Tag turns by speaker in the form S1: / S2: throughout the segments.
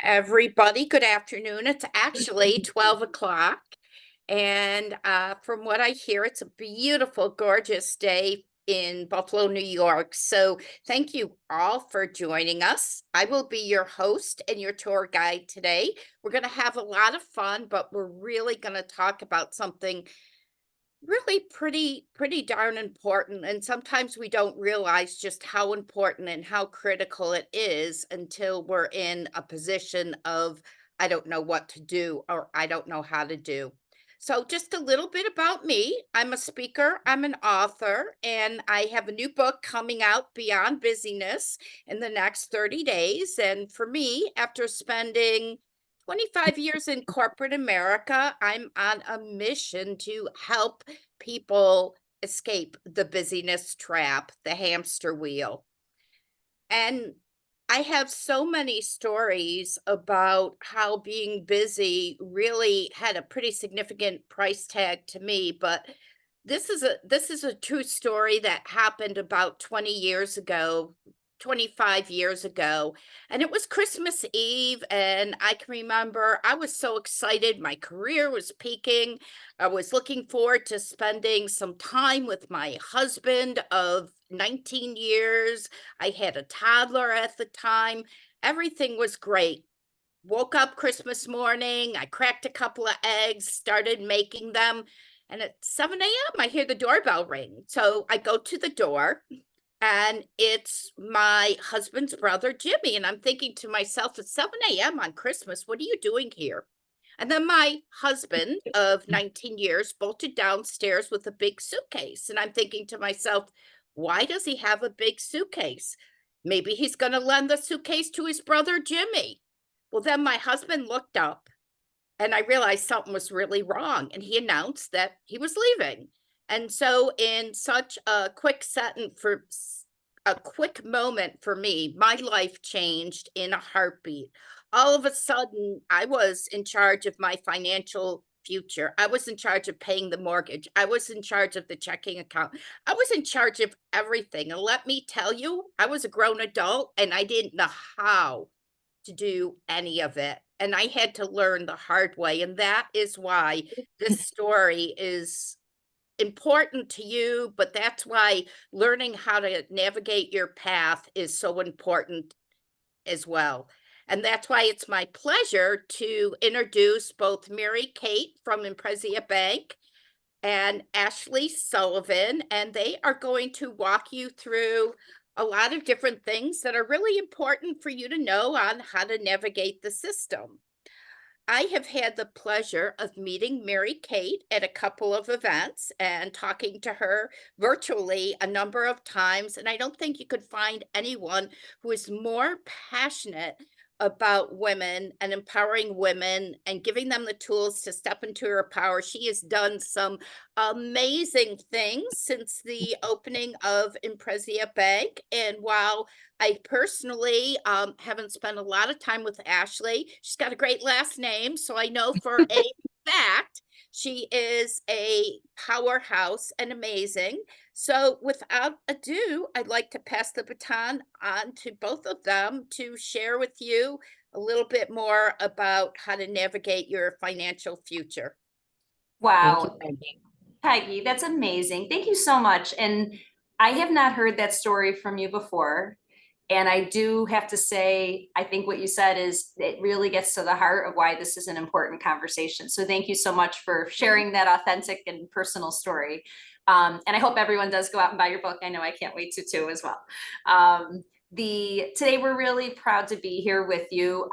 S1: Everybody, good afternoon. It's actually 12 o'clock. And from what I hear, it's a beautiful, gorgeous day in Buffalo, New York. So thank you all for joining us. I will be your host and your tour guide today. We're going to have a lot of fun, but we're really going to talk about something really pretty darn important, and sometimes we don't realize just how important and how critical it is until we're in a position of I don't know what to do or I don't know how to do. So just a little bit about me. I'm a speaker, I'm an author, and I have a new book coming out, Beyond Busyness, in the next 30 days. And for me, after spending 25 years in corporate America, I'm on a mission to help people escape the busyness trap, the hamster wheel. And I have so many stories about how being busy really had a pretty significant price tag to me, but this is a true story that happened about 20 years ago, 25 years ago, and it was Christmas Eve, and I can remember I was so excited. My career was peaking. I was looking forward to spending some time with my husband of 19 years. I had a toddler at the time. Everything was great. Woke up Christmas morning, I cracked a couple of eggs, started making them, and at 7 a.m., I hear the doorbell ring. So I go to the door, and it's my husband's brother, Jimmy. And I'm thinking to myself, at 7 a.m. on Christmas, what are you doing here? And then my husband of 19 years bolted downstairs with a big suitcase. And I'm thinking to myself, why does he have a big suitcase? Maybe he's going to lend the suitcase to his brother, Jimmy. Well, then my husband looked up and I realized something was really wrong. And he announced that he was leaving. And so, in such a quick sentence for a quick moment for me, my life changed in a heartbeat. All of a sudden, I was in charge of my financial future. I was in charge of paying the mortgage. I was in charge of the checking account. I was in charge of everything. And let me tell you, I was a grown adult and I didn't know how to do any of it. And I had to learn the hard way. And that is why this story is important to you, but that's why learning how to navigate your path is so important as well. And that's why it's my pleasure to introduce both Mary Kate from Impressia Bank and Ashley Sullivan, and they are going to walk you through a lot of different things that are really important for you to know on how to navigate the system. I have had the pleasure of meeting Mary Kate at a couple of events and talking to her virtually a number of times. And I don't think you could find anyone who is more passionate about women and empowering women and giving them the tools to step into her power. She has done some amazing things since the opening of Impressia Bank. And while I personally haven't spent a lot of time with Ashley. She's got a great last name, so I know for a fact she is a powerhouse and amazing. So without ado, I'd like to pass the baton on to both of them to share with you a little bit more about how to navigate your financial future.
S2: Thank you, Wow, Peggy, that's amazing. Thank you so much. And I have not heard that story from you before. And I do have to say, I think what you said is it really gets to the heart of why this is an important conversation. So thank you so much for sharing that authentic and personal story. And I hope everyone does go out and buy your book. I know I can't wait to too as well. Today we're really proud to be here with you.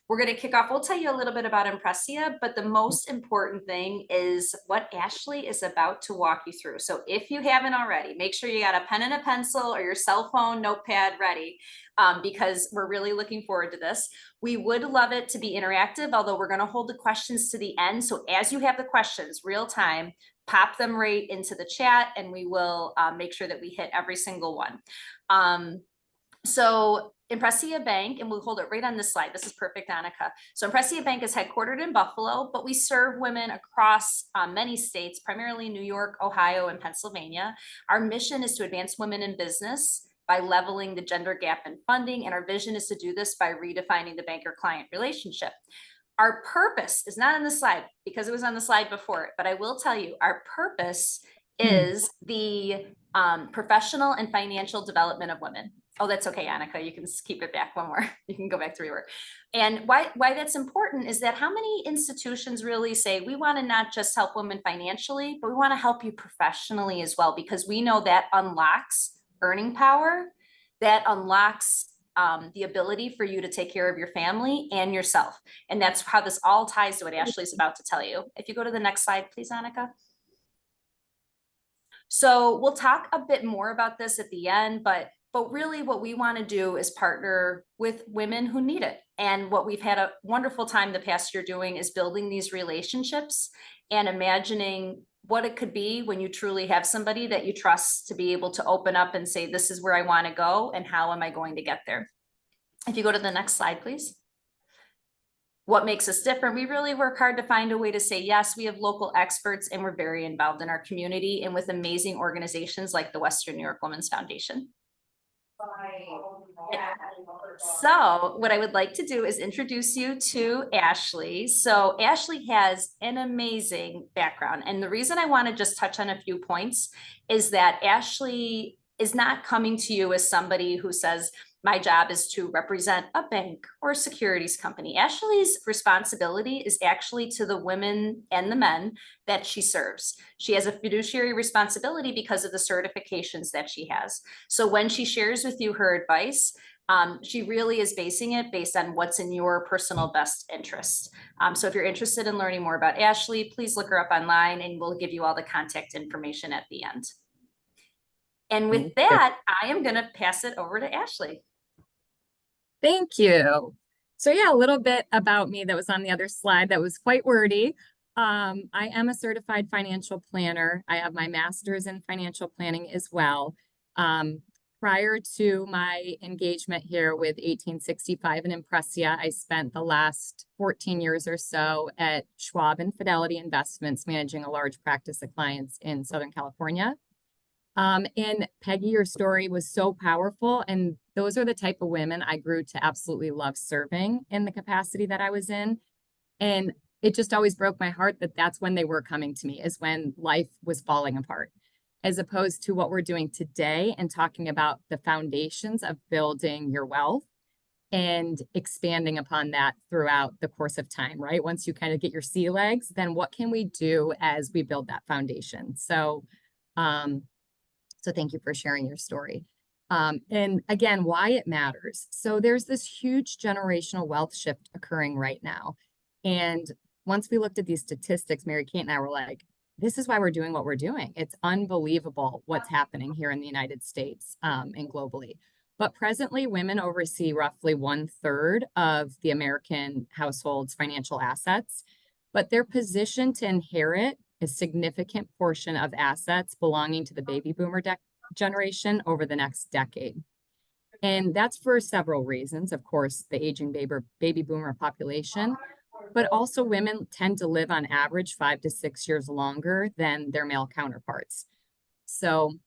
S2: We're going to kick off. We'll tell you a little bit about Impressia, but the most important thing is what Ashley is about to walk you through. So if you haven't already, make sure you got a pen and a pencil or your cell phone notepad ready, because we're really looking forward to this. We would love it to be interactive, although we're going to hold the questions to the end. So as you have the questions real time, pop them right into the chat and we will make sure that we hit every single one. So Impressia Bank, and we'll hold it right on this slide. This is perfect, Annika. So Impressia Bank is headquartered in Buffalo, but we serve women across many states, primarily New York, Ohio, and Pennsylvania. Our mission is to advance women in business, by leveling the gender gap in funding. And our vision is to do this by redefining the banker-client relationship. Our purpose is not on the slide because it was on the slide before, but I will tell you, our purpose is the professional and financial development of women. Oh, that's okay, Annika. You can keep it back one more. You can go back to where you were. And why that's important is that how many institutions really say we want to not just help women financially, but we want to help you professionally as well, because we know that unlocks earning power, that unlocks the ability for you to take care of your family and yourself. And that's how this all ties to what Ashley's about to tell you. If you go to the next slide, please, Annika. So we'll talk a bit more about this at the end, but really what we want to do is partner with women who need it. And what we've had a wonderful time the past year doing is building these relationships and imagining what it could be when you truly have somebody that you trust to be able to open up and say, this is where I want to go and how am I going to get there? If you go to the next slide, please. What makes us different? We really work hard to find a way to say, yes, we have local experts and we're very involved in our community and with amazing organizations like the Western New York Women's Foundation. So what I would like to do is introduce you to Ashley. So Ashley has an amazing background. And the reason I want to just touch on a few points is that Ashley is not coming to you as somebody who says, my job is to represent a bank or a securities company. Ashley's responsibility is actually to the women and the men that she serves. She has a fiduciary responsibility because of the certifications that she has. So when she shares with you her advice, she really is basing it based on what's in your personal best interest. So if you're interested in learning more about Ashley, please look her up online and we'll give you all the contact information at the end. And with that, I am going to pass it over to Ashley.
S3: Thank you. So yeah, a little bit about me that was on the other slide that was quite wordy. I am a certified financial planner. I have my master's in financial planning as well. Prior to my engagement here with 1865 and Impressia, I spent the last 14 years or so at Schwab and Fidelity Investments, managing a large practice of clients in Southern California. And Peggy, your story was so powerful. And those are the type of women I grew to absolutely love serving in the capacity that I was in. And it just always broke my heart that that's when they were coming to me, is when life was falling apart, as opposed to what we're doing today and talking about the foundations of building your wealth and expanding upon that throughout the course of time, right? Once you kind of get your sea legs, then what can we do as we build that foundation? So thank you for sharing your story. And again, why it matters. So there's this huge generational wealth shift occurring right now. And once we looked at these statistics, Mary Kate and I were like, this is why we're doing what we're doing. It's unbelievable what's happening here in the United States and globally. But presently, women oversee roughly 1/3 of the American household's financial assets, but they're positioned to inherit a significant portion of assets belonging to the baby boomer generation over the next decade. And that's for several reasons. Of course, the aging baby boomer population, but also women tend to live on average 5 to 6 years longer than their male counterparts. So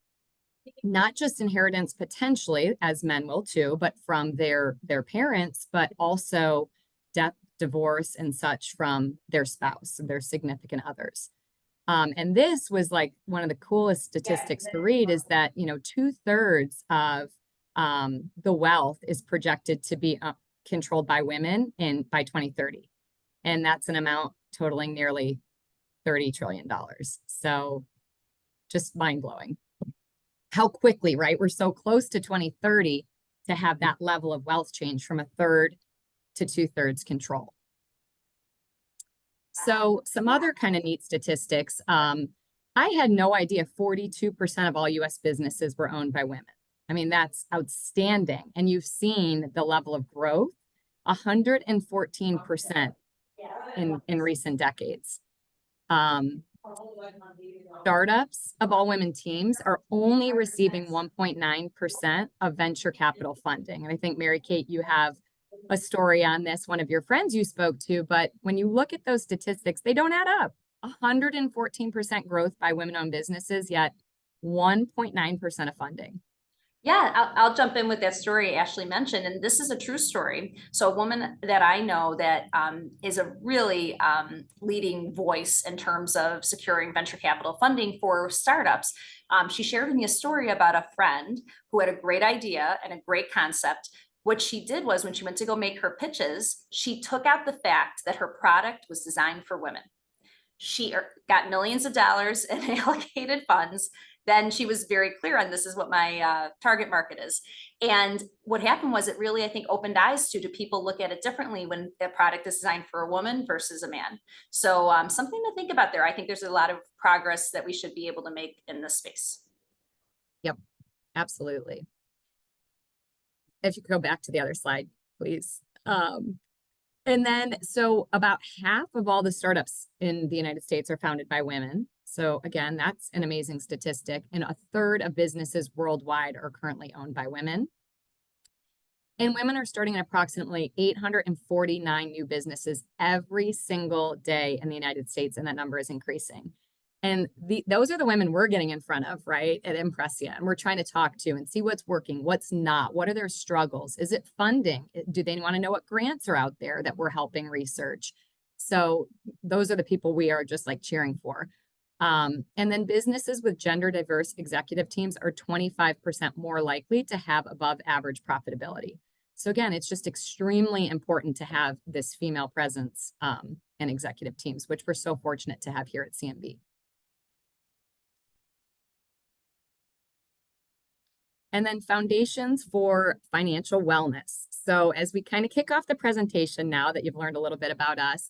S3: not just inheritance potentially, as men will too, but from their parents, but also death, divorce, and such from their spouse, their significant others. And this was like one of the coolest statistics to read, is that, 2/3 of the wealth is projected to be controlled by women by 2030. And that's an amount totaling nearly $30 trillion. So just mind blowing. How quickly, right? We're so close to 2030 to have that level of wealth change from 1/3 to 2/3 control. So some other kind of neat statistics. I had no idea 42% of all US businesses were owned by women. I mean, that's outstanding. And you've seen the level of growth, 114% in recent decades. Startups of all women teams are only receiving 1.9% of venture capital funding. And I think, Mary Kate, you have a story on this, one of your friends you spoke to, but when you look at those statistics, they don't add up. 114% growth by women-owned businesses, yet 1.9% of funding.
S2: Yeah, I'll jump in with that story Ashley mentioned, and this is a true story. So a woman that I know that is a really leading voice in terms of securing venture capital funding for startups. She shared with me a story about a friend who had a great idea and a great concept. What she did was when she went to go make her pitches, she took out the fact that her product was designed for women. She got millions of dollars in allocated funds. Then she was very clear on this is what my target market is. And what happened was it really, I think, opened eyes to do people look at it differently when a product is designed for a woman versus a man. So something to think about there. I think there's a lot of progress that we should be able to make in this space.
S3: Yep, absolutely. If you could go back to the other slide, please. And then, so about half of all the startups in the United States are founded by women. So again, that's an amazing statistic. And a third of businesses worldwide are currently owned by women. And women are starting at approximately 849 new businesses every single day in the United States, and that number is increasing. And those are the women we're getting in front of, right, at Impressia. And we're trying to talk to and see what's working, what's not, what are their struggles? Is it funding? Do they want to know what grants are out there that we're helping research? So those are the people we are just like cheering for. And then businesses with gender diverse executive teams are 25% more likely to have above average profitability. So again, it's just extremely important to have this female presence in executive teams, which we're so fortunate to have here at CMB. And then foundations for financial wellness. So as we kind of kick off the presentation, now that you've learned a little bit about us,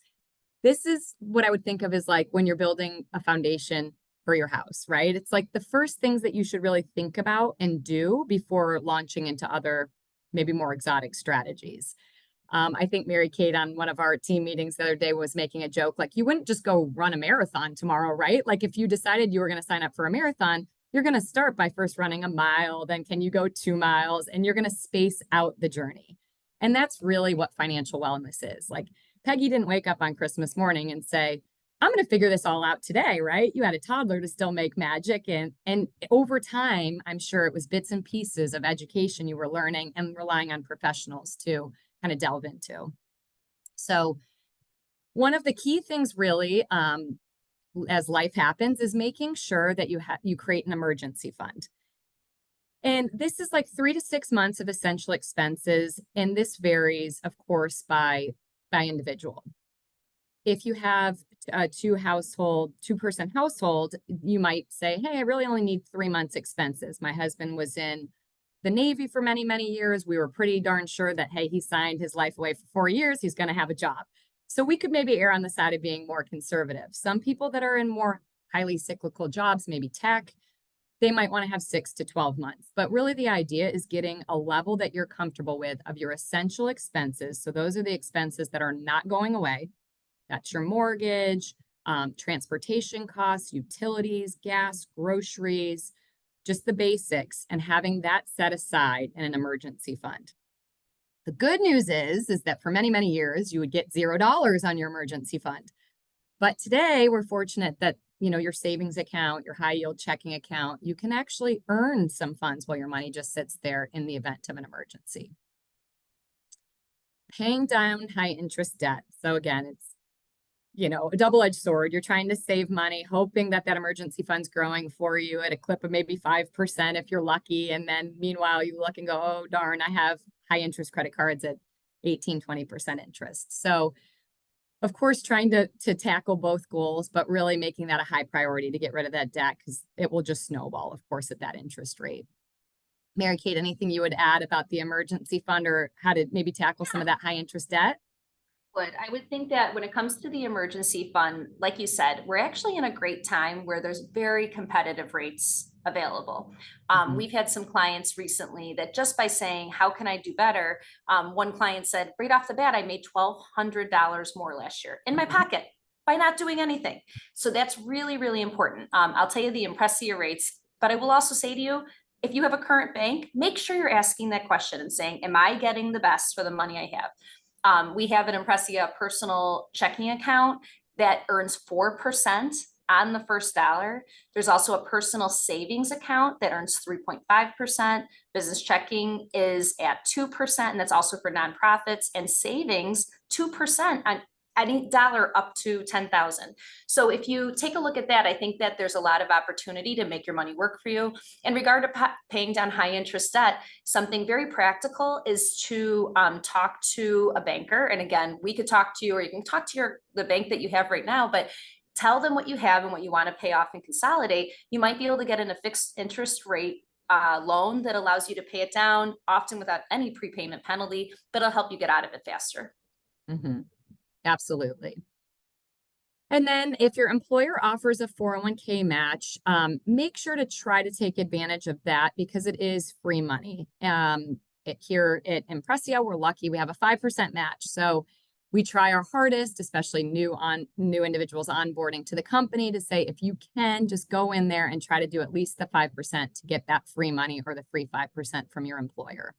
S3: this is what I would think of as like when you're building a foundation for your house, right? It's like the first things that you should really think about and do before launching into other, maybe more exotic strategies. I think Mary Kate on one of our team meetings the other day was making a joke, like you wouldn't just go run a marathon tomorrow, right? Like if you decided you were going to sign up for a marathon, you're going to start by first running a mile, then can you go 2 miles, and you're going to space out the journey. And that's really what financial wellness is. Like Peggy didn't wake up on Christmas morning and say, I'm going to figure this all out today, right? You had a toddler to still make magic. And over time, I'm sure it was bits and pieces of education you were learning and relying on professionals to kind of delve into. So one of the key things really, as life happens, is making sure that you create an emergency fund. And this is like 3 to 6 months of essential expenses. And this varies, of course, by individual. If you have a two-person household, you might say, hey, I really only need 3 months expenses. My husband was in the Navy for many, many years. We were pretty darn sure that, hey, he signed his life away for 4 years. He's going to have a job. So we could maybe err on the side of being more conservative. Some people that are in more highly cyclical jobs, maybe tech, they might want to have 6 to 12 months. But really the idea is getting a level that you're comfortable with of your essential expenses. So those are the expenses that are not going away. That's your mortgage, transportation costs, utilities, gas, groceries, just the basics, and having that set aside in an emergency fund. The good news is that for many, many years, you would get $0 on your emergency fund. But today we're fortunate that, you know, your savings account, your high yield checking account, you can actually earn some funds while your money just sits there in the event of an emergency. Paying down high interest debt. So again, it's, you know, a double-edged sword. You're trying to save money, hoping that emergency fund's growing for you at a clip of maybe 5% if you're lucky. And then meanwhile, you look and go, oh, darn, I have high interest credit cards at 18, 20% interest. So of course, trying to tackle both goals, but really making that a high priority to get rid of that debt because it will just snowball, of course, at that interest rate. Mary Kate, anything you would add about the emergency fund or how to maybe tackle some of that high interest debt?
S2: I would think that when it comes to the emergency fund, like you said, we're actually in a great time where there's very competitive rates available. We've had some clients recently that just by saying, how can I do better? One client said, right off the bat, I made $1,200 more last year in my pocket by not doing anything. So that's really, really important. I'll tell you the Impressia rates, but I will also say to you, if you have a current bank, make sure you're asking that question and saying, am I getting the best for the money I have? We have an Impressia personal checking account that earns 4% on the first dollar. There's also a personal savings account that earns 3.5%. Business checking is at 2%, and that's also for nonprofits, and savings 2% on any dollar up to 10,000. So if you take a look at that, I think that there's a lot of opportunity to make your money work for you. In regard to paying down high interest debt, something very practical is to talk to a banker. And again, we could talk to you, or you can talk to the bank that you have right now, but tell them what you have and what you want to pay off and consolidate. You might be able to get in a fixed interest rate loan that allows you to pay it down, often without any prepayment penalty, but it'll help you get out of it faster.
S3: Mm-hmm. Absolutely. And then if your employer offers a 401k match, make sure to try to take advantage of that because it is free money. Here at Impressia, we're lucky we have a 5% match. So we try our hardest, especially new individuals onboarding to the company, to say, if you can, just go in there and try to do at least the 5% to get that free money or the free 5% from your employer.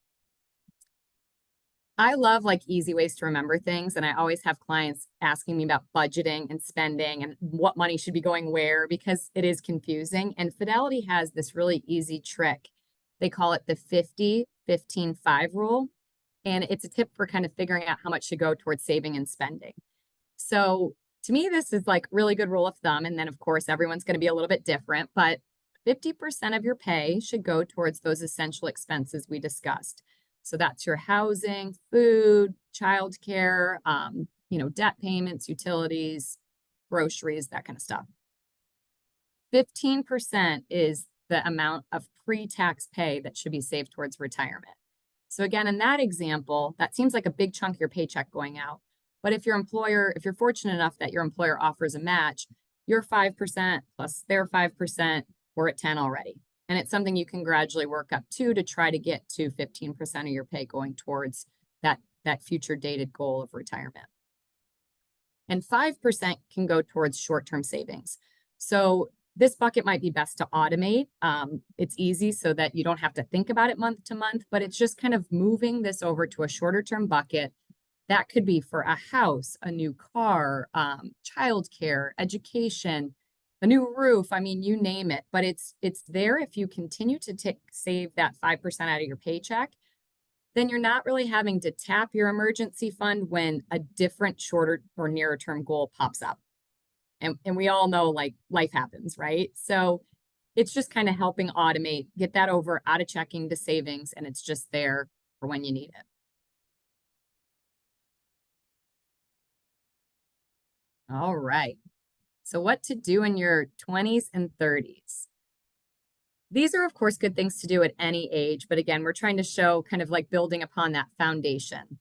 S3: I love like easy ways to remember things. And I always have clients asking me about budgeting and spending and what money should be going where, because it is confusing. And Fidelity has this really easy trick. They call it the 50-15-5 rule. And it's a tip for kind of figuring out how much should go towards saving and spending. So to me, this is like really good rule of thumb. And then of course, everyone's going to be a little bit different, but 50% of your pay should go towards those essential expenses we discussed. So that's your housing, food, childcare, debt payments, utilities, groceries, that kind of stuff. 15% is the amount of pre-tax pay that should be saved towards retirement. So again, in that example, that seems like a big chunk of your paycheck going out. But if you're fortunate enough that your employer offers a match, your 5% plus their 5%, we're at 10 already. And it's something you can gradually work up to try to get to 15% of your pay going towards that future dated goal of retirement. And 5% can go towards short-term savings. So this bucket might be best to automate. It's easy so that you don't have to think about it month to month, but it's just kind of moving this over to a shorter term bucket. That could be for a house, a new car, childcare, education, a new roof. I mean, you name it, but it's there. If you continue to save that 5% out of your paycheck, then you're not really having to tap your emergency fund when a different shorter or nearer term goal pops up. And we all know like life happens, right? So it's just kind of helping automate, get that over out of checking to savings, and it's just there for when you need it. All right. So what to do in your 20s and 30s? These are, of course, good things to do at any age. But again, we're trying to show kind of like building upon that foundation.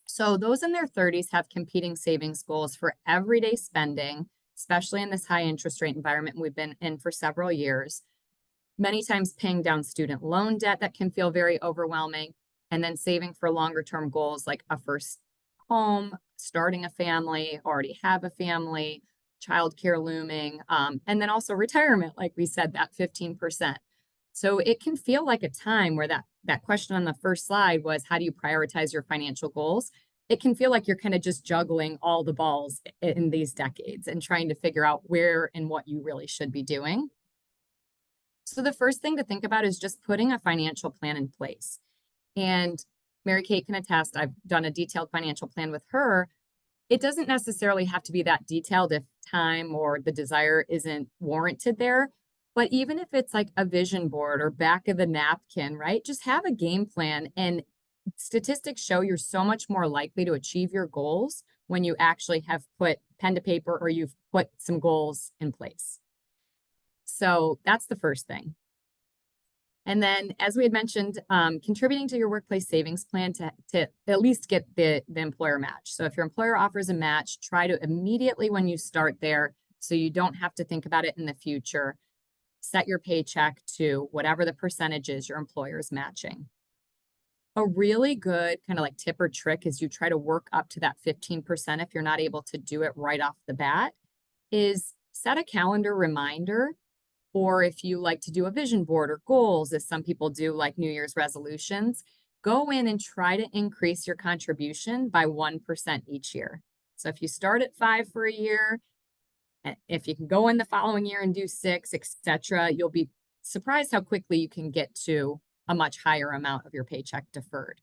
S3: So those in their 30s have competing savings goals for everyday spending, especially in this high interest rate environment we've been in for several years. Many times paying down student loan debt that can feel very overwhelming, and then saving for longer term goals like a first home, starting a family, already have a family, childcare looming, and then also retirement, like we said, that 15%. So it can feel like a time where that question on the first slide was, how do you prioritize your financial goals? It can feel like you're kind of just juggling all the balls in these decades and trying to figure out where and what you really should be doing. So the first thing to think about is just putting a financial plan in place. And Mary Kate can attest, I've done a detailed financial plan with her. It doesn't necessarily have to be that detailed if time or the desire isn't warranted there. But even if it's like a vision board or back of the napkin, right? Just have a game plan. And statistics show you're so much more likely to achieve your goals when you actually have put pen to paper or you've put some goals in place. So that's the first thing. And then, as we had mentioned, contributing to your workplace savings plan to at least get the employer match. So if your employer offers a match, try to immediately when you start there, so you don't have to think about it in the future, set your paycheck to whatever the percentage is your employer is matching. A really good kind of like tip or trick is you try to work up to that 15% if you're not able to do it right off the bat, is set a calendar reminder. Or if you like to do a vision board or goals, as some people do, like New Year's resolutions, go in and try to increase your contribution by 1% each year. So if you start at 5 for a year, If you can go in the following year and do 6, etc., you'll be surprised how quickly you can get to a much higher amount of your paycheck deferred.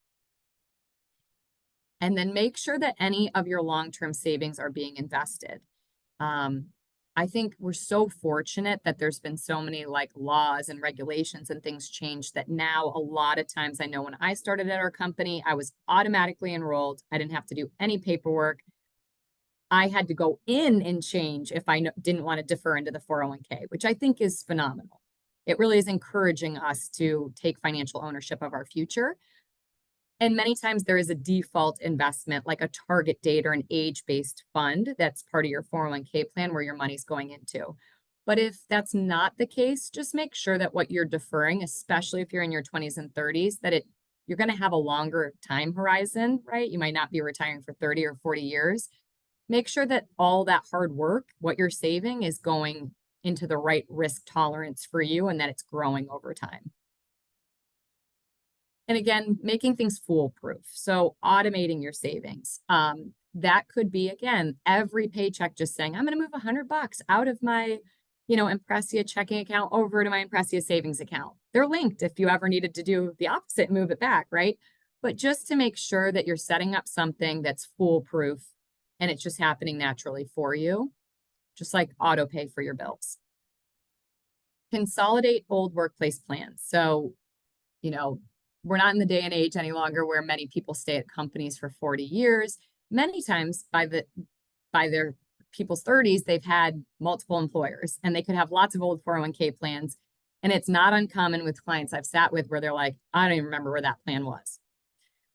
S3: And then make sure that any of your long-term savings are being invested. I think we're so fortunate that there's been so many like laws and regulations and things changed that now a lot of times, I know when I started at our company, I was automatically enrolled. I didn't have to do any paperwork. I had to go in and change if I didn't want to defer into the 401k, which I think is phenomenal. It really is encouraging us to take financial ownership of our future. And many times there is a default investment, like a target date or an age-based fund that's part of your 401k plan where your money's going into. But if that's not the case, just make sure that what you're deferring, especially if you're in your 20s and 30s, that you're going to have a longer time horizon, right? You might not be retiring for 30 or 40 years. Make sure that all that hard work, what you're saving, is going into the right risk tolerance for you and that it's growing over time. And again, making things foolproof. So automating your savings. That could be, again, every paycheck just saying, I'm going to move $100 out of my, Impressia checking account over to my Impressia savings account. They're linked if you ever needed to do the opposite and move it back, right? But just to make sure that you're setting up something that's foolproof and it's just happening naturally for you, just like auto pay for your bills. Consolidate old workplace plans. So, we're not in the day and age any longer where many people stay at companies for 40 years. Many times by their people's 30s, they've had multiple employers and they could have lots of old 401k plans. And it's not uncommon with clients I've sat with where they're like, I don't even remember where that plan was.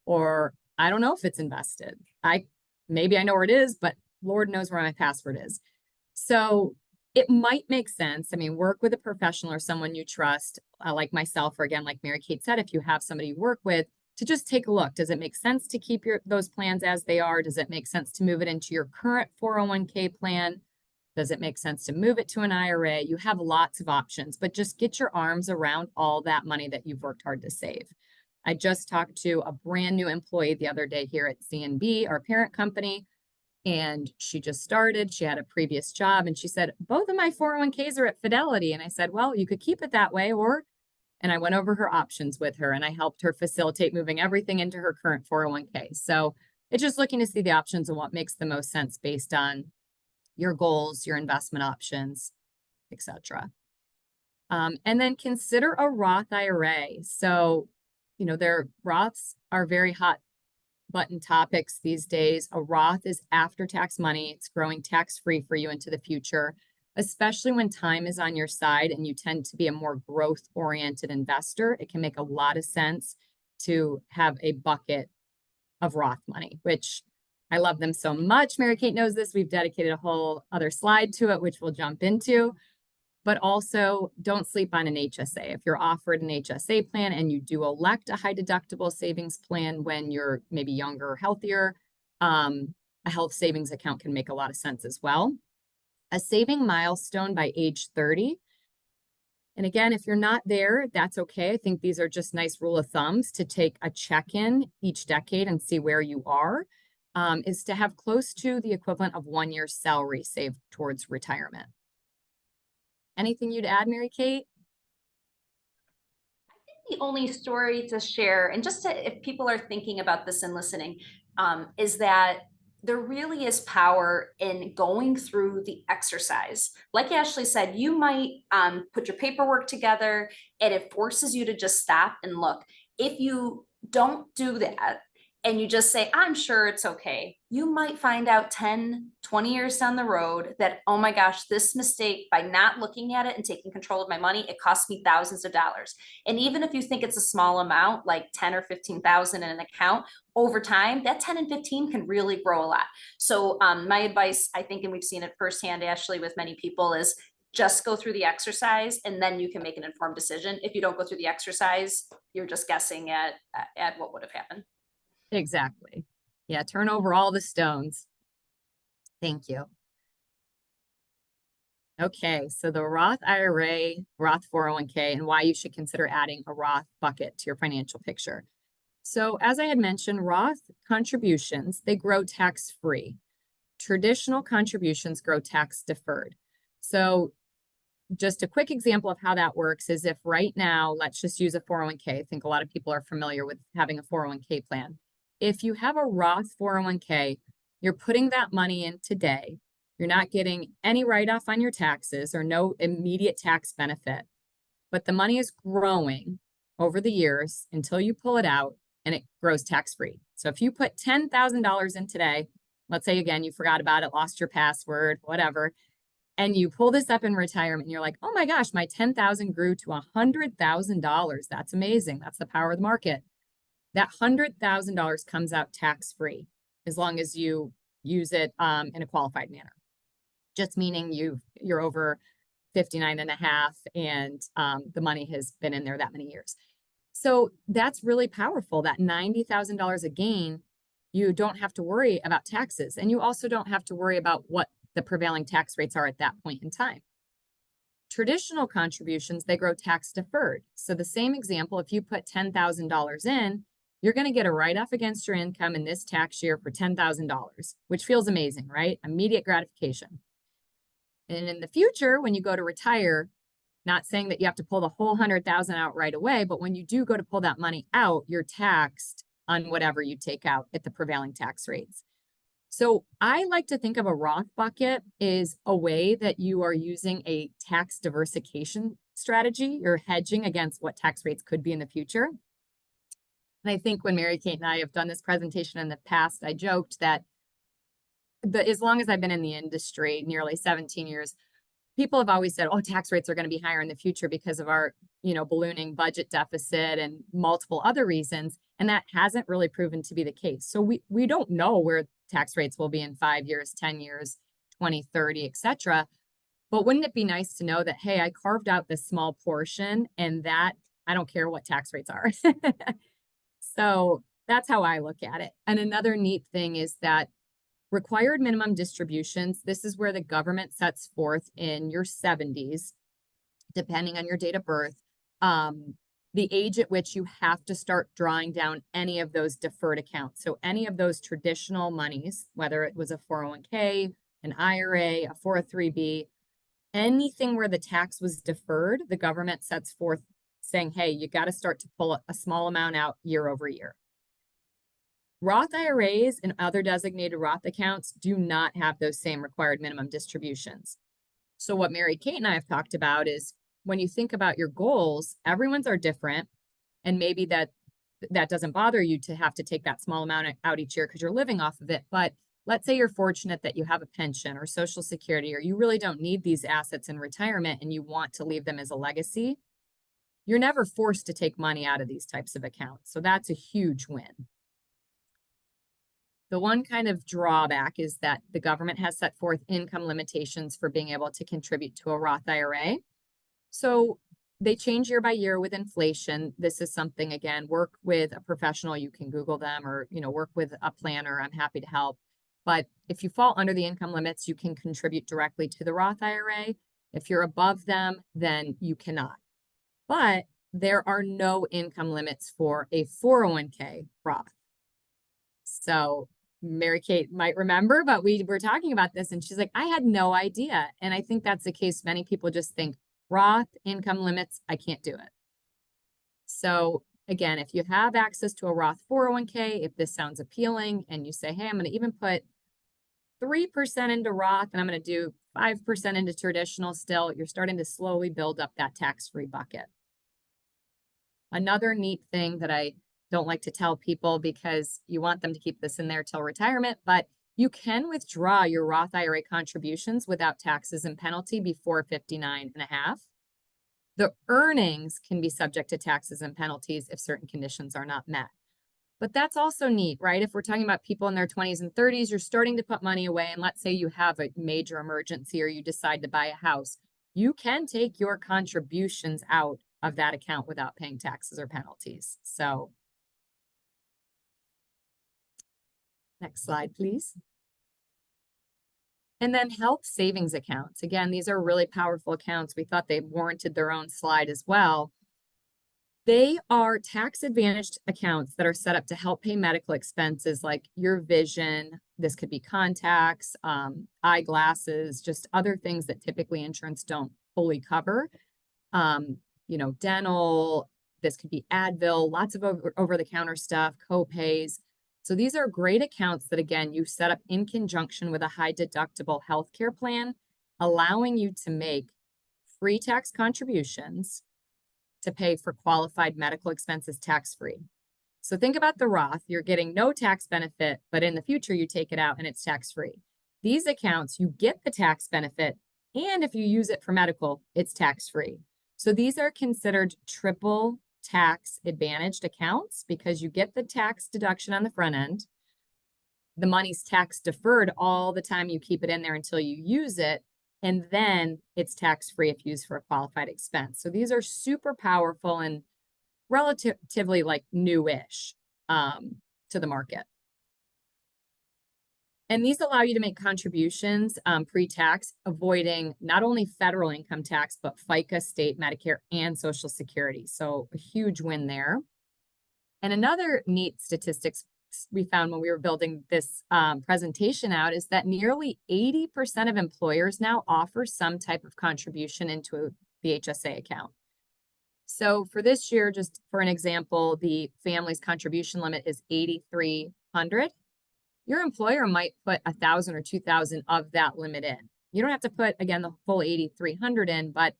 S3: Or I don't know if it's invested. Maybe I know where it is, but Lord knows where my password is. So it might make sense. Work with a professional or someone you trust, like myself, or again, like Mary Kate said, if you have somebody you work with, to just take a look. Does it make sense to keep those plans as they are? Does it make sense to move it into your current 401k plan? Does it make sense to move it to an IRA? You have lots of options, but just get your arms around all that money that you've worked hard to save. I just talked to a brand new employee the other day here at CNB, our parent company. And she just started, she had a previous job, and she said, both of my 401ks are at Fidelity. And I said, well, you could keep it that way, and I went over her options with her and I helped her facilitate moving everything into her current 401k. So it's just looking to see the options and what makes the most sense based on your goals, your investment options, etc. And then consider a Roth IRA. So, their Roths are very hot button topics these days. A Roth is after-tax money. It's growing tax-free for you into the future, especially when time is on your side and you tend to be a more growth-oriented investor. It can make a lot of sense to have a bucket of Roth money, which I love them so much. Mary Kate knows this. We've dedicated a whole other slide to it, which we'll jump into. But also don't sleep on an HSA. If you're offered an HSA plan and you do elect a high deductible savings plan when you're maybe younger or healthier, a health savings account can make a lot of sense as well. A saving milestone by age 30. And again, if you're not there, that's okay. I think these are just nice rule of thumbs to take a check-in each decade and see where you are, is to have close to the equivalent of 1 year's salary saved towards retirement. Anything you'd add, Mary Kate?
S2: I think the only story to share, and just if people are thinking about this and listening, is that there really is power in going through the exercise. Like Ashley said, you might put your paperwork together and it forces you to just stop and look. If you don't do that, and you just say, I'm sure it's okay, you might find out 10, 20 years down the road that, oh my gosh, this mistake, by not looking at it and taking control of my money, it cost me thousands of dollars. And even if you think it's a small amount, like 10 or 15,000 in an account, over time, that 10 and 15 can really grow a lot. So my advice, I think, and we've seen it firsthand, Ashley, with many people, is just go through the exercise and then you can make an informed decision. If you don't go through the exercise, you're just guessing at what would have happened.
S3: Exactly. Yeah, turn over all the stones. Thank you. Okay, so the Roth IRA, Roth 401k, and why you should consider adding a Roth bucket to your financial picture. So as I had mentioned, Roth contributions, they grow tax-free. traditional contributions grow tax deferred. So just a quick example of how that works is if right now, let's just use a 401k. I think a lot of people are familiar with having a 401k plan. If you have a Roth 401k, you're putting that money in today. You're not getting any write-off on your taxes or no immediate tax benefit, but the money is growing over the years until you pull it out and it grows tax-free. So if you put $10,000 in today, let's say again, you forgot about it, lost your password, whatever, and you pull this up in retirement and you're like, oh my gosh, my 10,000 grew to $100,000. That's amazing. That's the power of the market. That $100,000 comes out tax-free as long as you use it in a qualified manner. Just meaning you're over 59 and a half and the money has been in there that many years. So that's really powerful. That $90,000 a gain, you don't have to worry about taxes. And you also don't have to worry about what the prevailing tax rates are at that point in time. Traditional contributions, they grow tax deferred. So the same example, if you put $10,000 in, you're going to get a write-off against your income in this tax year for $10,000, which feels amazing, right? Immediate gratification. And in the future, when you go to retire, not saying that you have to pull the whole 100,000 out right away, but when you do go to pull that money out, you're taxed on whatever you take out at the prevailing tax rates. So I like to think of a Roth bucket is a way that you are using a tax diversification strategy. You're hedging against what tax rates could be in the future. And I think when Mary Kate and I have done this presentation in the past, I joked that as long as I've been in the industry, nearly 17 years, people have always said, oh, tax rates are going to be higher in the future because of our, ballooning budget deficit and multiple other reasons. And that hasn't really proven to be the case. So we don't know where tax rates will be in 5 years, 10 years, 20, 30, et cetera. But wouldn't it be nice to know that, hey, I carved out this small portion and that I don't care what tax rates are. So that's how I look at it. And another neat thing is that required minimum distributions, this is where the government sets forth in your 70s, depending on your date of birth, the age at which you have to start drawing down any of those deferred accounts. So any of those traditional monies, whether it was a 401k, an IRA, a 403b, anything where the tax was deferred, the government sets forth saying, hey, you got to start to pull a small amount out year over year. Roth IRAs and other designated Roth accounts do not have those same required minimum distributions. So what Mary Kate and I have talked about is when you think about your goals, everyone's are different. And maybe that doesn't bother you to have to take that small amount out each year because you're living off of it. But let's say you're fortunate that you have a pension or Social Security, or you really don't need these assets in retirement and you want to leave them as a legacy. You're never forced to take money out of these types of accounts. So that's a huge win. The one kind of drawback is that the government has set forth income limitations for being able to contribute to a Roth IRA. So they change year by year with inflation. This is something, again, work with a professional. You can Google them or, work with a planner. I'm happy to help. But if you fall under the income limits, you can contribute directly to the Roth IRA. If you're above them, then you cannot. But there are no income limits for a 401k Roth. So Mary Kate might remember, but we were talking about this and she's like, I had no idea. And I think that's the case. Many people just think Roth income limits, I can't do it. So again, if you have access to a Roth 401k, if this sounds appealing and you say, hey, I'm going to even put 3% into Roth and I'm going to do 5% into traditional still, you're starting to slowly build up that tax-free bucket. Another neat thing that I don't like to tell people because you want them to keep this in there till retirement, but you can withdraw your Roth IRA contributions without taxes and penalty before 59 and a half. The earnings can be subject to taxes and penalties if certain conditions are not met. But that's also neat, right? If we're talking about people in their 20s and 30s, you're starting to put money away. And let's say you have a major emergency or you decide to buy a house, you can take your contributions out of that account without paying taxes or penalties. So next slide, please. And then health savings accounts. Again, these are really powerful accounts. We thought they warranted their own slide as well. They are tax advantaged accounts that are set up to help pay medical expenses like your vision, This could be contacts, eyeglasses, just other things that typically insurance don't fully cover. Dental, this could be Advil, lots of over-the-counter stuff, co-pays. So these are great accounts that, again, you set up in conjunction with a high deductible healthcare plan, allowing you to make free tax contributions to pay for qualified medical expenses tax-free. So think about the Roth. You're getting no tax benefit, but in the future, you take it out and it's tax-free. These accounts, you get the tax benefit, and if you use it for medical, it's tax-free. So these are considered triple tax advantaged accounts because you get the tax deduction on the front end. The money's tax deferred all the time you keep it in there until you use it. And then it's tax-free if used for a qualified expense. So these are super powerful and relatively like newish to the market. And these allow you to make contributions pre-tax, avoiding not only federal income tax, but FICA, state, Medicare, and Social Security. So a huge win there. And another neat statistics we found when we were building this presentation out is that nearly 80% of employers now offer some type of contribution into the HSA account. So for this year, just for an example, the family's contribution limit is $8,300. Your employer might put $1,000 or $2,000 of that limit in. You don't have to put, again, the full $8,300 in, but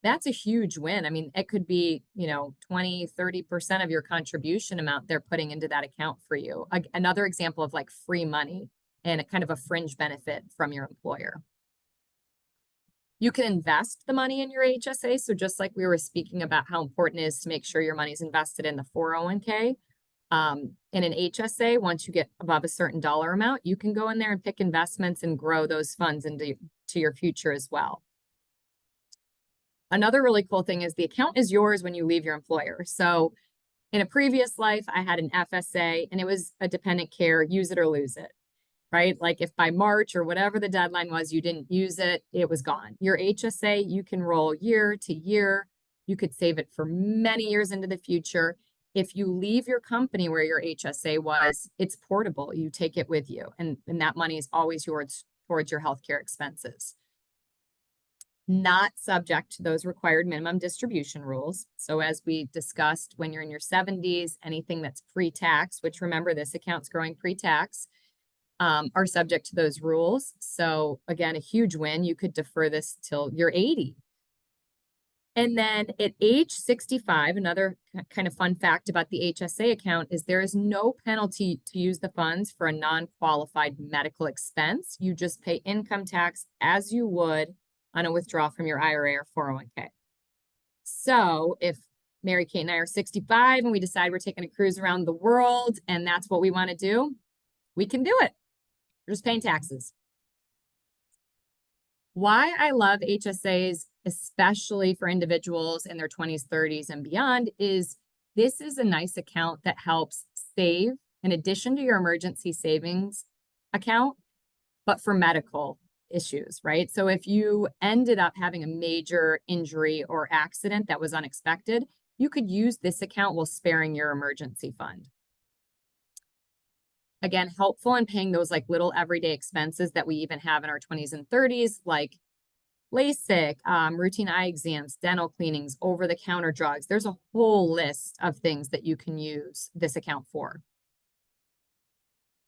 S3: that's a huge win. I mean, it could be, 20, 30% of your contribution amount they're putting into that account for you. Another example of like free money and a kind of a fringe benefit from your employer. You can invest the money in your HSA. So just like we were speaking about how important it is to make sure your money is invested in the 401k, in an HSA, once you get above a certain dollar amount, you can go in there and pick investments and grow those funds into your future as well. Another really cool thing is the account is yours when you leave your employer. So in a previous life, I had an FSA and it was a dependent care, use it or lose it. Right? Like if by March or whatever the deadline was, you didn't use it, it was gone. Your HSA, you can roll year to year. You could save it for many years into the future. If you leave your company where your HSA was, it's portable. You take it with you. And that money is always yours towards your healthcare expenses. Not subject to those required minimum distribution rules. So as we discussed, when you're in your 70s, anything that's pre-tax, which remember this account's growing pre-tax, are subject to those rules. So again, a huge win. You could defer this till you're 80. And then at age 65, another kind of fun fact about the HSA account is there is no penalty to use the funds for a non-qualified medical expense. You just pay income tax as you would on a withdrawal from your IRA or 401k. So if Mary Kate and I are 65 and we decide we're taking a cruise around the world and that's what we want to do, we can do it. We're just paying taxes. Why I love HSAs, especially for individuals in their 20s, 30s, and beyond, is this is a nice account that helps save in addition to your emergency savings account, but for medical issues, right? So if you ended up having a major injury or accident that was unexpected, you could use this account while sparing your emergency fund. Again, helpful in paying those like little everyday expenses that we even have in our 20s and 30s, like LASIK, routine eye exams, dental cleanings, over-the-counter drugs. There's a whole list of things that you can use this account for.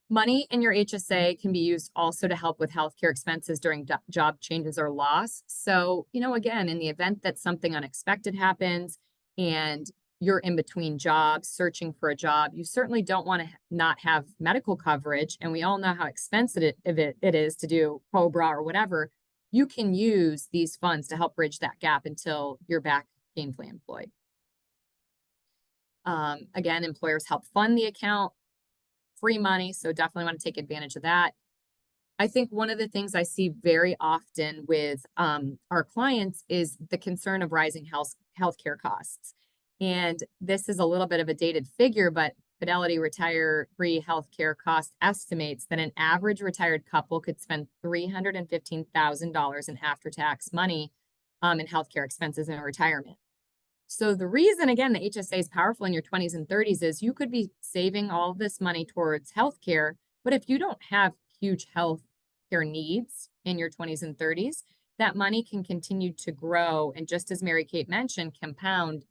S3: Money in your HSA can be used also to help with healthcare expenses during job changes or loss. So, again, in the event that something unexpected happens and you're in between jobs, searching for a job, you certainly don't want to not have medical coverage. And we all know how expensive it is to do COBRA or whatever. You can use these funds to help bridge that gap until you're back gainfully employed. Again, employers help fund the account, free money. So definitely want to take advantage of that. I think one of the things I see very often with our clients is the concern of rising healthcare costs. And this is a little bit of a dated figure, but Fidelity Retiree Healthcare Cost estimates that an average retired couple could spend $315,000 in after-tax money in healthcare expenses in retirement. So the reason, again, the HSA is powerful in your 20s and 30s is you could be saving all of this money towards healthcare, But if you don't have huge health care needs in your 20s and 30s, that money can continue to grow. And just as Mary Kate mentioned, compound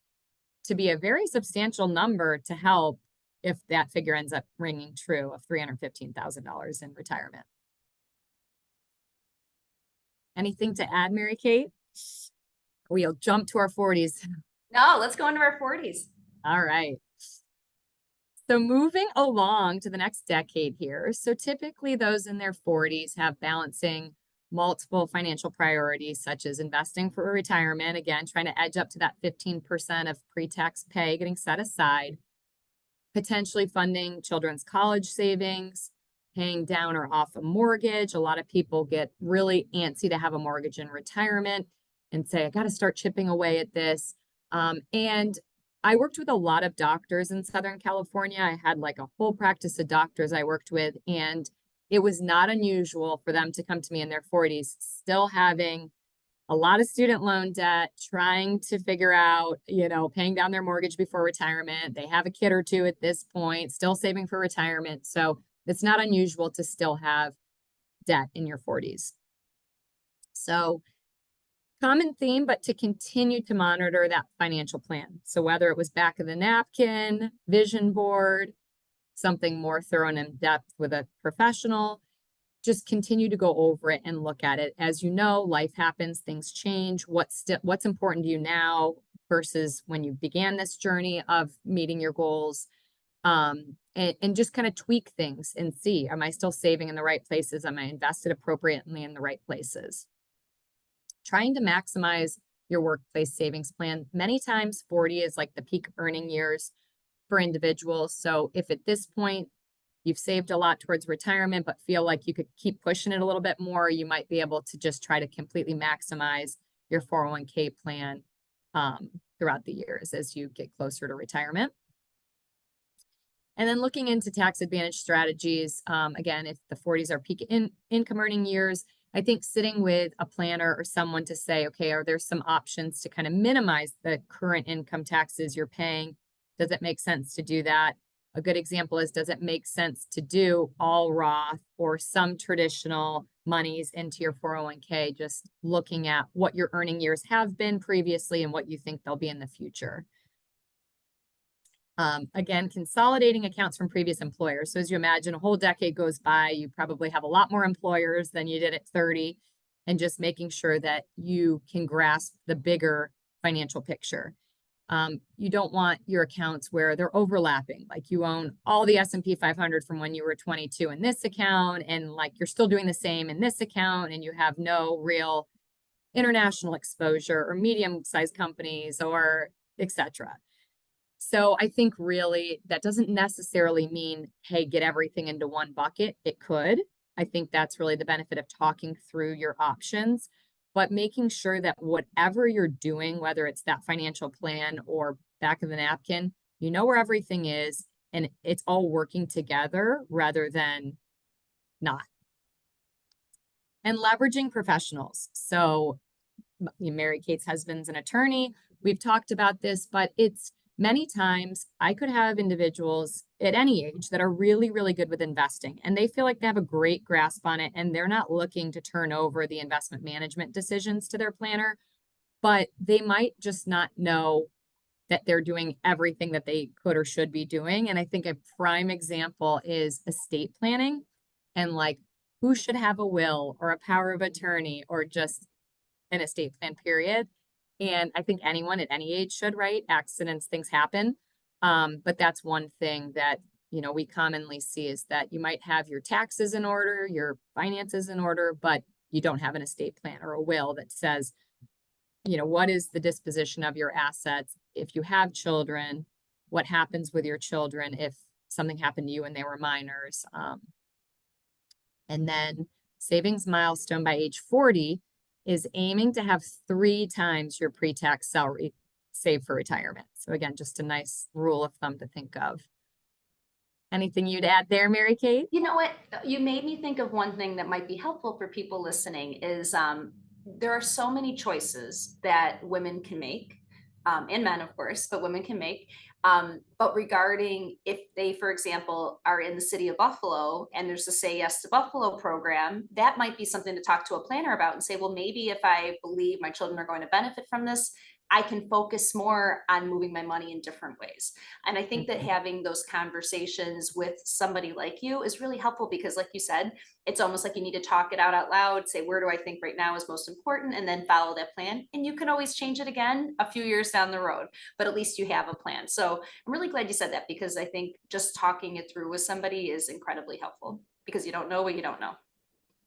S3: to be a very substantial number to help if that figure ends up ringing true of $315,000 in retirement. Anything to add, Mary Kate? We'll jump to our 40s.
S2: No, let's go into our 40s.
S3: All right. So moving along to the next decade here. So typically those in their 40s have balancing multiple financial priorities, such as investing for retirement, again, trying to edge up to that 15% of pre-tax pay getting set aside, potentially funding children's college savings, paying down or off a mortgage. A lot of people get really antsy to have a mortgage in retirement and say, I got to start chipping away at this. And I worked with a lot of doctors in Southern California. I had like a whole practice of doctors I worked with, and it was not unusual for them to come to me in their 40s, still having a lot of student loan debt, trying to figure out, paying down their mortgage before retirement. They have a kid or two at this point, still saving for retirement. So it's not unusual to still have debt in your 40s. So common theme, but to continue to monitor that financial plan. So whether it was back of the napkin, vision board, something more thorough and in depth with a professional, just continue to go over it and look at it. As you know, life happens, things change. What's important to you now versus when you began this journey of meeting your goals, and just kind of tweak things and see, am I still saving in the right places? Am I invested appropriately in the right places? Trying to maximize your workplace savings plan. Many times 40 is like the peak earning years for individuals. So if at this point you've saved a lot towards retirement, but feel like you could keep pushing it a little bit more, you might be able to just try to completely maximize your 401k plan throughout the years as you get closer to retirement. And then looking into tax advantage strategies, again, if the 40s are peak income earning years, I think sitting with a planner or someone to say, okay, are there some options to kind of minimize the current income taxes you're paying? Does it make sense to do that? A good example is, does it make sense to do all Roth or some traditional monies into your 401k, just looking at what your earning years have been previously and what you think they'll be in the future? Again, consolidating accounts from previous employers. So as you imagine, a whole decade goes by, you probably have a lot more employers than you did at 30, and just making sure that you can grasp the bigger financial picture. You don't want your accounts where they're overlapping, like you own all the S&P 500 from when you were 22 in this account, and like you're still doing the same in this account, and you have no real international exposure or medium-sized companies or etc. So I think really that doesn't necessarily mean, hey, get everything into one bucket. It could. I think that's really the benefit of talking through your options, but making sure that whatever you're doing, whether it's that financial plan or back of the napkin, you know where everything is and it's all working together rather than not. And leveraging professionals. So Mary Kate's husband's an attorney. We've talked about this, but it's many times I could have individuals at any age that are really, really good with investing, and they feel like they have a great grasp on it, and they're not looking to turn over the investment management decisions to their planner, but they might just not know that they're doing everything that they could or should be doing. And I think a prime example is estate planning, and like who should have a will or a power of attorney or just an estate plan, period. And I think anyone at any age should, right? Accidents, things happen. But that's one thing that, we commonly see is that you might have your taxes in order, your finances in order, but you don't have an estate plan or a will that says, what is the disposition of your assets? If you have children, what happens with your children if something happened to you when they were minors? And then savings milestone by age 40 is aiming to have 3 times your pre-tax salary saved for retirement. So again, just a nice rule of thumb to think of. Anything you'd add there, Mary Kate?
S2: You know what? You made me think of one thing that might be helpful for people listening is there are so many choices that women can make, and men, of course, but women can make. But regarding if they, for example, are in the city of Buffalo and there's a Say Yes to Buffalo program, that might be something to talk to a planner about and say, well, maybe if I believe my children are going to benefit from this, I can focus more on moving my money in different ways. And I think that having those conversations with somebody like you is really helpful because, like you said, it's almost like you need to talk it out loud, say, where do I think right now is most important, and then follow that plan. And you can always change it again a few years down the road, but at least you have a plan. So I'm really glad you said that because I think just talking it through with somebody is incredibly helpful because you don't know what you don't know.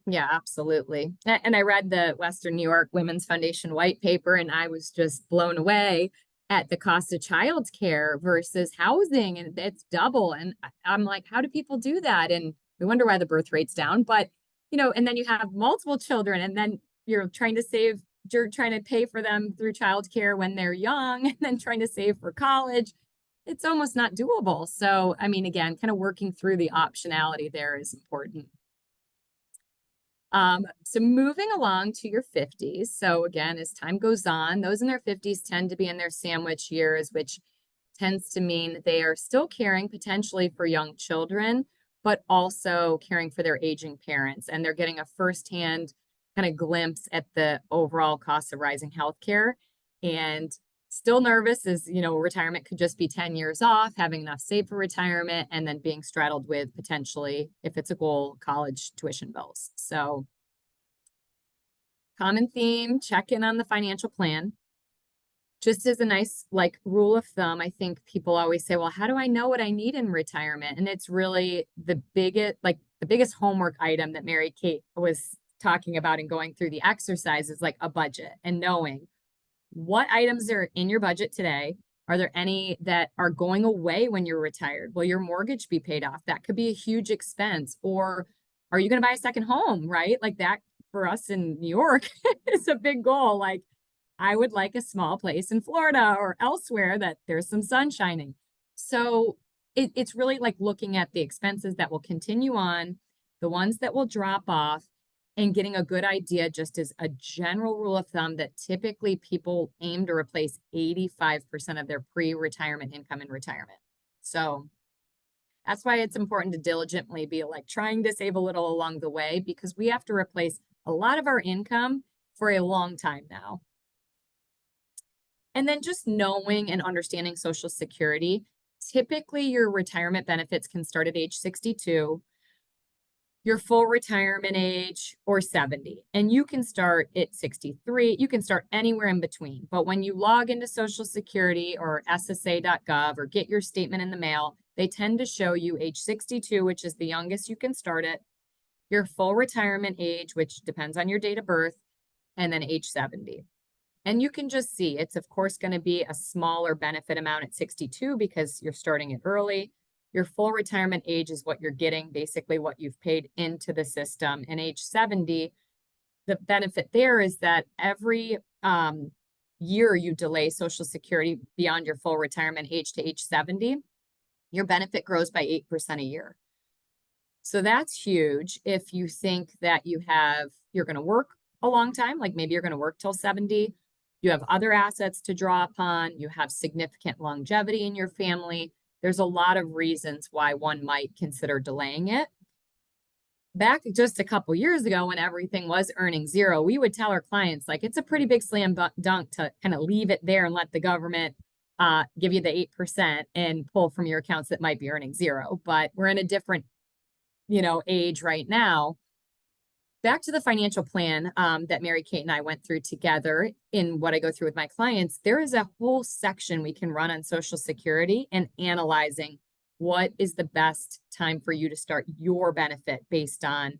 S3: Yeah, absolutely. And I read the Western New York Women's Foundation white paper, and I was just blown away at the cost of childcare versus housing, and it's double. And I'm like, how do people do that? And we wonder why the birth rate's down. But and then you have multiple children, and then you're trying to pay for them through childcare when they're young, and then trying to save for college. It's almost not doable. So, I mean, again, kind of working through the optionality there is important. So moving along to your 50s. So again, as time goes on, those in their 50s tend to be in their sandwich years, which tends to mean they are still caring potentially for young children, but also caring for their aging parents. And they're getting a firsthand kind of glimpse at the overall cost of rising healthcare. And still nervous as, retirement could just be 10 years off, having enough saved for retirement, and then being straddled with potentially, if it's a goal, college tuition bills. So common theme, check in on the financial plan. Just as a nice rule of thumb, I think people always say, well, how do I know what I need in retirement? And it's really the biggest homework item that Mary Kate was talking about and going through the exercise is like a budget and knowing what items are in your budget today. Are there any that are going away when you're retired? Will your mortgage be paid off? That could be a huge expense. Or are you going to buy a second home, right? Like that for us in New York is a big goal. Like I would like a small place in Florida or elsewhere that there's some sun shining. So it's really like looking at the expenses that will continue on, the ones that will drop off, and getting a good idea just as a general rule of thumb that typically people aim to replace 85% of their pre-retirement income in retirement. So that's why it's important to diligently be trying to save a little along the way because we have to replace a lot of our income for a long time now. And then just knowing and understanding Social Security. Typically, your retirement benefits can start at age 62, your full retirement age, or 70. And you can start at 63. You can start anywhere in between. But when you log into Social Security or SSA.gov or get your statement in the mail, they tend to show you age 62, which is the youngest you can start at, your full retirement age, which depends on your date of birth, and then age 70. And you can just see it's, of course, going to be a smaller benefit amount at 62 because you're starting it early. Your full retirement age is what you're getting, basically what you've paid into the system. And age 70, the benefit there is that every year you delay Social Security beyond your full retirement age to age 70, your benefit grows by 8% a year. So that's huge. If you think that you're going to work a long time, like maybe you're going to work till 70, you have other assets to draw upon, you have significant longevity in your family. There's a lot of reasons why one might consider delaying it. Back just a couple years ago when everything was earning zero, we would tell our clients, it's a pretty big slam dunk to kind of leave it there and let the government give you the 8% and pull from your accounts that might be earning zero. But we're in a different, age right now. Back to the financial plan that Mary Kate and I went through together in what I go through with my clients, there is a whole section we can run on Social Security and analyzing what is the best time for you to start your benefit based on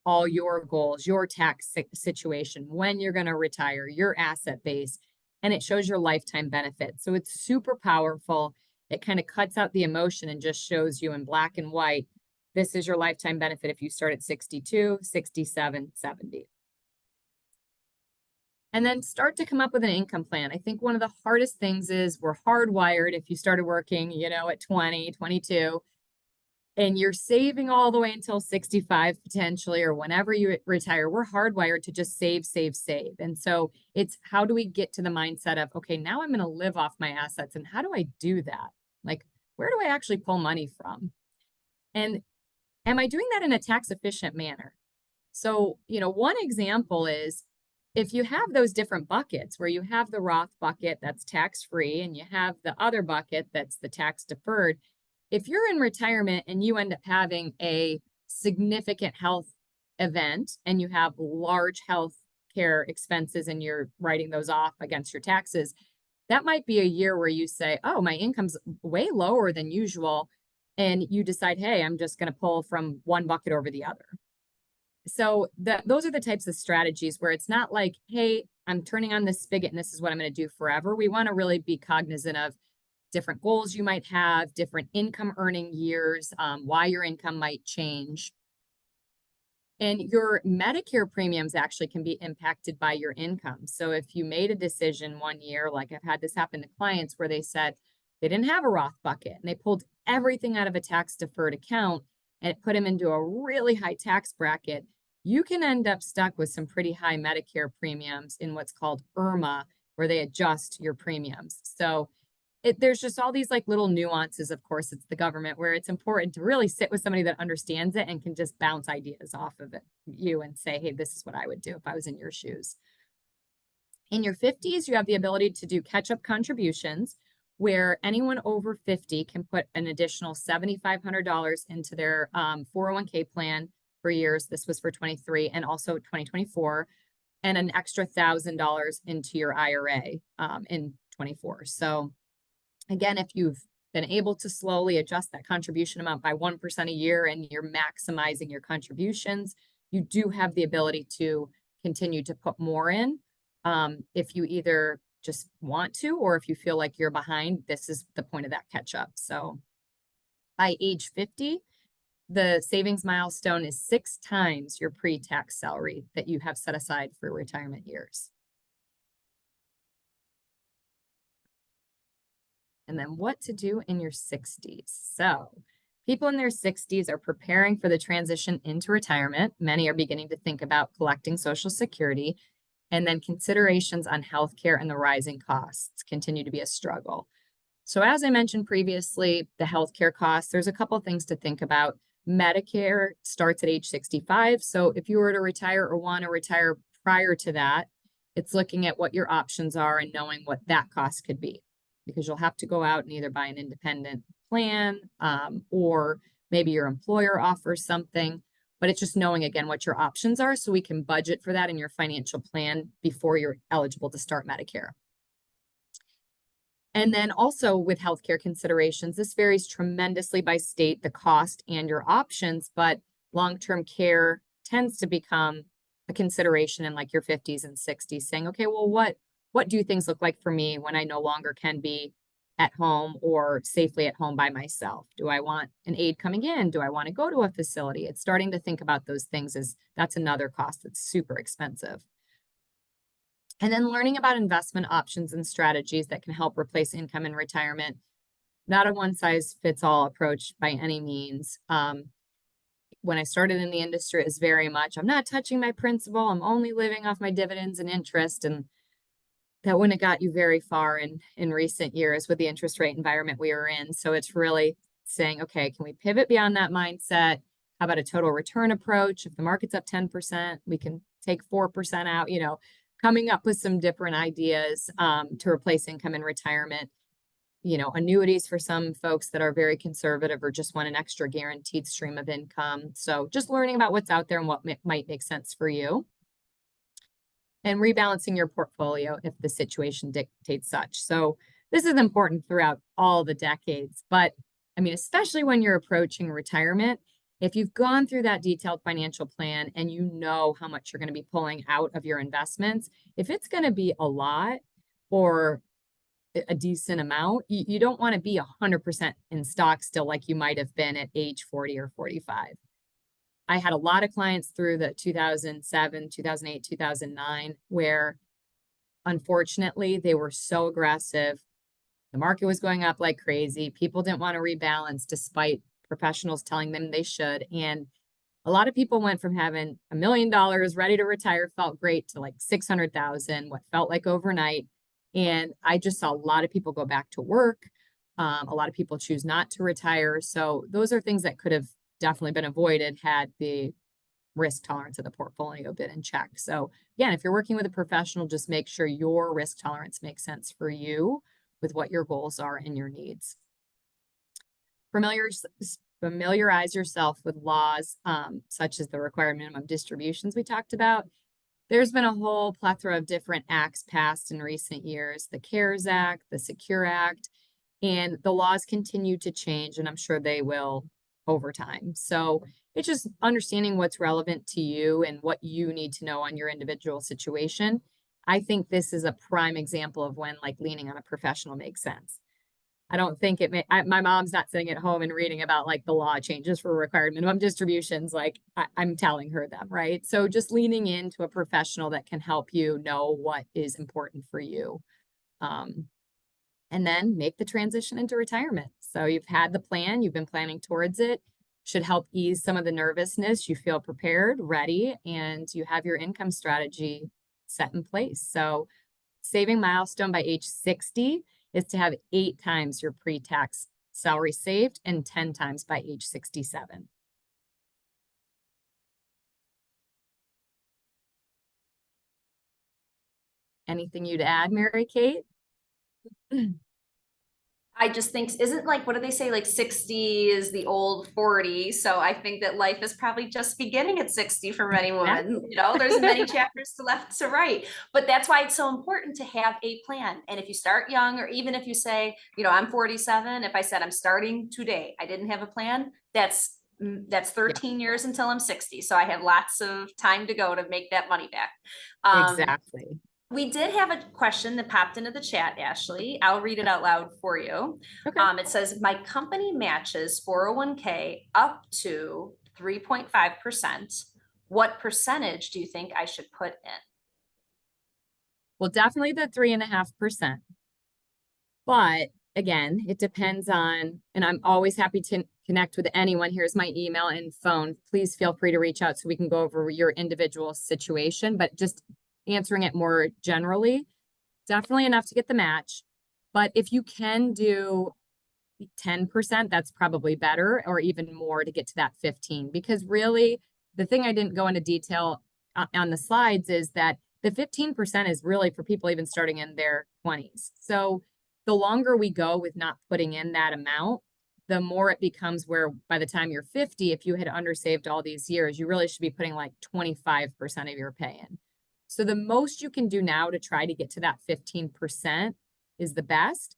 S3: all your goals, your tax situation, when you're going to retire, your asset base, and it shows your lifetime benefit. So it's super powerful. It kind of cuts out the emotion and just shows you in black and white. This is your lifetime benefit if you start at 62, 67, 70. And then start to come up with an income plan. I think one of the hardest things is we're hardwired if you started working, at 20, 22, and you're saving all the way until 65 potentially, or whenever you retire, we're hardwired to just save, save, save. And so it's how do we get to the mindset of, okay, now I'm going to live off my assets. And how do I do that? Like, where do I actually pull money from? And am I doing that in a tax efficient manner? So, one example is if you have those different buckets where you have the Roth bucket that's tax free and you have the other bucket that's the tax deferred, if you're in retirement and you end up having a significant health event and you have large health care expenses and you're writing those off against your taxes, that might be a year where you say, oh, my income's way lower than usual. And you decide, hey, I'm just going to pull from one bucket over the other. So those are the types of strategies where it's not like, hey, I'm turning on this spigot and this is what I'm going to do forever. We want to really be cognizant of different goals you might have, different income earning years, why your income might change. And your Medicare premiums actually can be impacted by your income. So if you made a decision one year, like I've had this happen to clients where they said they didn't have a Roth bucket and they pulled everything out of a tax deferred account and it put them into a really high tax bracket, you can end up stuck with some pretty high Medicare premiums in what's called IRMA, where they adjust your premiums. So there's just all these like little nuances. Of course, it's the government where it's important to really sit with somebody that understands it and can just bounce ideas off of you and say, hey, this is what I would do if I was in your shoes. In your 50s, you have the ability to do catch-up contributions where anyone over 50 can put an additional $7,500 into their 401k plan for years. This was for 23 and also 2024, and an extra $1,000 into your IRA in 24. So again, if you've been able to slowly adjust that contribution amount by 1% a year and you're maximizing your contributions, you do have the ability to continue to put more in. If you either just want to, or if you feel like you're behind, this is the point of that catch up. So by age 50, the savings milestone is 6 times your pre-tax salary that you have set aside for retirement years. And then what to do in your 60s. So people in their 60s are preparing for the transition into retirement. Many are beginning to think about collecting Social Security. And then considerations on healthcare and the rising costs continue to be a struggle. So as I mentioned previously, the healthcare costs, there's a couple things to think about. Medicare starts at age 65. So if you were to retire or want to retire prior to that, it's looking at what your options are and knowing what that cost could be, because you'll have to go out and either buy an independent plan or maybe your employer offers something. But it's just knowing, again, what your options are so we can budget for that in your financial plan before you're eligible to start Medicare. And then also with healthcare considerations, this varies tremendously by state, the cost and your options, but long-term care tends to become a consideration in like your 50s and 60s, saying, okay, well, what do things look like for me when I no longer can be at home or safely at home by myself? Do I want an aide coming in? Do I want to go to a facility? It's starting to think about those things as that's another cost that's super expensive. And then learning about investment options and strategies that can help replace income in retirement. Not a one size fits all approach by any means. When I started in the industry, it was very much, I'm not touching my principal. I'm only living off my dividends and interest. And that wouldn't have got you very far in recent years with the interest rate environment we were in. So it's really saying, okay, can we pivot beyond that mindset? How about a total return approach? If the market's up 10%, we can take 4% out, coming up with some different ideas to replace income in retirement. Annuities for some folks that are very conservative or just want an extra guaranteed stream of income. So just learning about what's out there and what might make sense for you. And rebalancing your portfolio if the situation dictates such. So this is important throughout all the decades, but especially when you're approaching retirement, if you've gone through that detailed financial plan and you know how much you're going to be pulling out of your investments, if it's going to be a lot or a decent amount, you don't want to be 100% in stock still like you might have been at age 40 or 45. I had a lot of clients through the 2007, 2008, 2009, where unfortunately they were so aggressive. The market was going up like crazy. People didn't want to rebalance despite professionals telling them they should. And a lot of people went from having $1 million ready to retire, felt great, to like 600,000, what felt like overnight. And I just saw a lot of people go back to work A lot of people choose not to retire. So those are things that could have definitely been avoided had the risk tolerance of the portfolio been in check. So again, if you're working with a professional, just make sure your risk tolerance makes sense for you with what your goals are and your needs. Familiarize yourself with laws such as the required minimum distributions we talked about. There's been a whole plethora of different acts passed in recent years, the CARES Act, the Secure Act, and the laws continue to change, and I'm sure they will over time. So it's just understanding what's relevant to you and what you need to know on your individual situation. I think this is a prime example of when like leaning on a professional makes sense. I don't think my mom's not sitting at home and reading about like the law changes for required minimum distributions. Like I'm telling her them, right? So just leaning into a professional that can help you know what is important for you. And then make the transition into retirement. So you've had the plan, you've been planning towards it, should help ease some of the nervousness. You feel prepared, ready, and you have your income strategy set in place. So saving milestone by age 60 is to have 8 times your pre-tax salary saved and 10 times by age 67. Anything you'd add, Mary Kate?
S2: I just think, isn't like, what do they say? Like 60 is the old 40. So I think that life is probably just beginning at 60 for many women. You know, there's many chapters to left to right, but that's why it's so important to have a plan. And if you start young, or even if you say, you know, I'm 47, if I said I'm starting today, I didn't have a plan, that's 13 years until I'm 60. So I have lots of time to go to make that money back.
S3: Exactly.
S2: We did have a question that popped into the chat, Ashley. I'll read it out loud for you.
S3: Okay.
S2: It says, my company matches 401k up to 3.5%. What percentage do you think I should put in?
S3: Well, definitely the 3.5%. But again, it depends on, and I'm always happy to connect with anyone. Here's my email and phone. Please feel free to reach out so we can go over your individual situation, but just answering it more generally, definitely enough to get the match. But if you can do 10%, that's probably better, or even more to get to that 15, because really the thing I didn't go into detail on the slides is that the 15% is really for people even starting in their 20s. So the longer we go with not putting in that amount, the more it becomes where by the time you're 50, if you had undersaved all these years, you really should be putting like 25% of your pay in. So the most you can do now to try to get to that 15% is the best.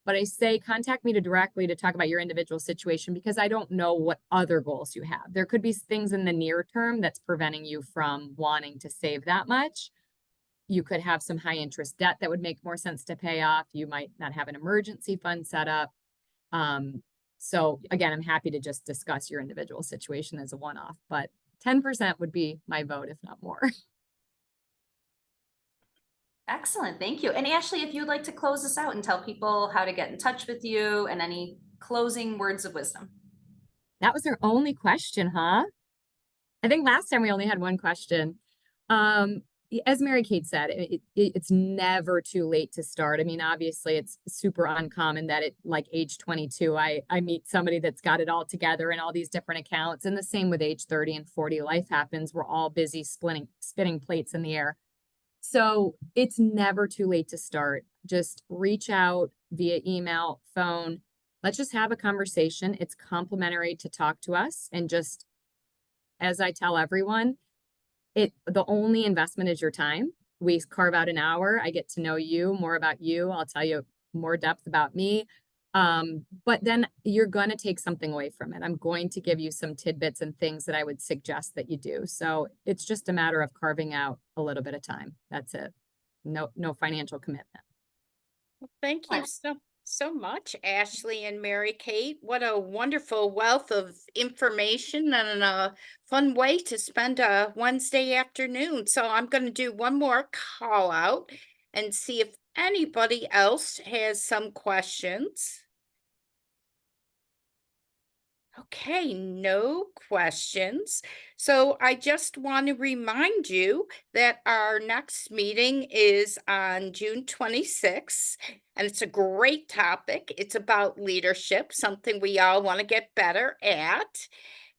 S3: But I say contact me directly to talk about your individual situation, because I don't know what other goals you have. There could be things in the near term that's preventing you from wanting to save that much. You could have some high interest debt that would make more sense to pay off. You might not have an emergency fund set up. So again, I'm happy to just discuss your individual situation as a one-off, but 10% would be my vote, if not more.
S2: Excellent. Thank you. And Ashley, if you'd like to close this out and tell people how to get in touch with you and any closing words of wisdom.
S3: That was our only question, huh? I think last time we only had one question. As Mary Kate said, it's never too late to start. I mean, obviously it's super uncommon that at like age 22, I meet somebody that's got it all together and all these different accounts. And the same with age 30 and 40, life happens. We're all busy spinning plates in the air. So it's never too late to start. Just reach out via email, phone. Let's just have a conversation. It's complimentary to talk to us. And just as I tell everyone, the only investment is your time. We carve out an hour. I get to know you, more about you. I'll tell you more depth about me. But then you're going to take something away from it. I'm going to give you some tidbits and things that I would suggest that you do. So it's just a matter of carving out a little bit of time. That's it. No financial commitment.
S1: Well, thank you so much, Ashley and Mary Kate. What a wonderful wealth of information and a fun way to spend a Wednesday afternoon. So I'm going to do one more call out and see if anybody else has some questions. Okay, no questions. So I just want to remind you that our next meeting is on June 26th, and it's a great topic. It's about leadership, something we all want to get better at.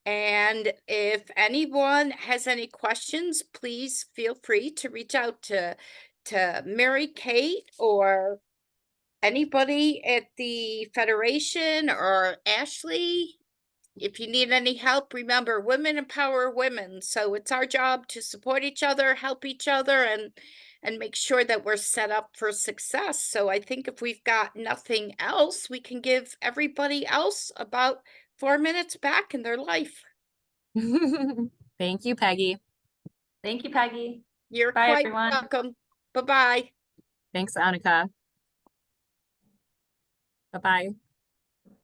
S1: And if anyone has any questions, please feel free to reach out to Mary Kate or anybody at the Federation or Ashley. If you need any help, remember women empower women. So it's our job to support each other, help each other, and make sure that we're set up for success. So I think if we've got nothing else, we can give everybody else about 4 minutes back in their life.
S3: Thank you, Peggy.
S2: Thank you, Peggy.
S1: You're
S2: Bye,
S1: quite
S2: everyone.
S1: welcome. Bye-bye.
S3: Thanks, Annika. Bye-bye.